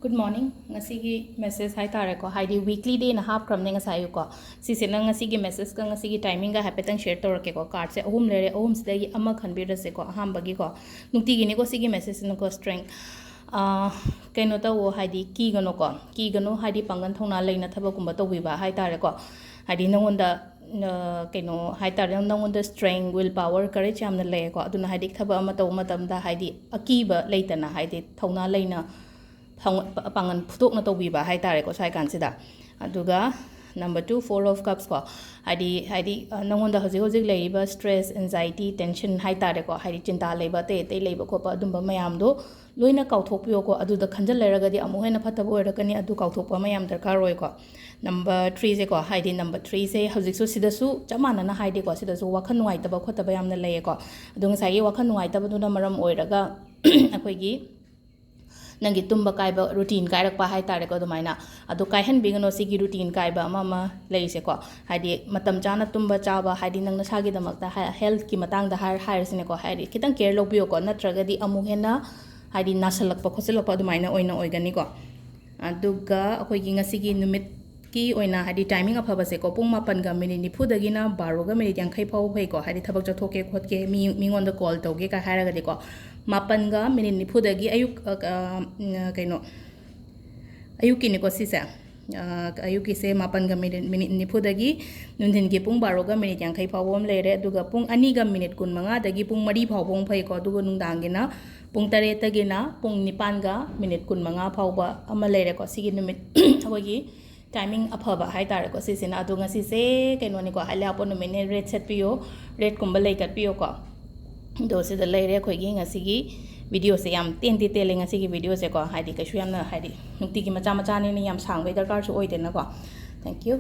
Good morning. Ngasigi message hai tare ko haidi weekly day na half kram ne ngasai ko si se na ngasigi message ka ngasigi timing ga hapetang share tor ke ko card se ahum lere ahum se gi ama khan bi se ko aham bagi ko nukti gi ne ko sigi message no ko strength kaino ta wo haidi ki gano haidi pangan thongna leina thaba kumba to wi ba hai tare ko haidi nangonda kaino hai tare nangonda strength will power courage amna le ko aduna haidi thaba ama to matam da haidi akiba leitana haidi thongna leina pangan putuk na to biba hai tare ko sai kan sida aduga number 2 4 of cups ko haidi nangonda hojik leiba stress anxiety tension hai tare ko haidi chinta leiba te leiba ko pa dumba mayam do loina kauthokpio ko aduda khanjal leragadi amu hena phatabo erakani adu kauthokpa mayam darkar roi ko number 3 je ko haidi number 3 se hojik su sida su chamana na haidi ko sida su wakhan nuai taba khotaba yamna leye ko adung sai wakhan nuai taba duna maram oiraga akoi gi nangi tumba kaiba routine kairakpa hai tare ko dumaina adu kaihan bigano sigi routine kaiba ama leise ko haidi matam chana tumba chaba haidi nangna sagi damakta health ki matang da har sine ko haidi kitang care lobio ko natragadi amu hena haidi nasalakpa khosilakpa dumaina oina oigani ko aduga akoi gi ngasigi numit ki oina haidi timing afaba se ko pung 8 ga minute nifu dagina 12 ga minute 80 phau phai ko haidi thabak jathoke khotke mingonda call tauge ka hairagadi ko 8 ga minute nifu dagi ayuk kaino ayuki ni ko sisa ayuki se 8 ga minute nifu dagi nundhin ki pung 12 ga minute 80 phau bom lere aduga pung 2 ga minute 15 dagi pung 3 phau bom phai ko aduga nungdangina pung 3 tagina pung 9 ga minute 15 phau ba ama lere ko sigi numit agogi timing afaba hai tare ko sisina adu ngasi se kaino ni ko haila pon mine red set piyo red kumbal lai kat piyo ko do se da lai re khoi gi ngasi gi video se yam ten detail ngasi gi video se ko haidi ka shu yam na haidi nukti gi macha macha ne yam sang we darkar su oi den na ko thank you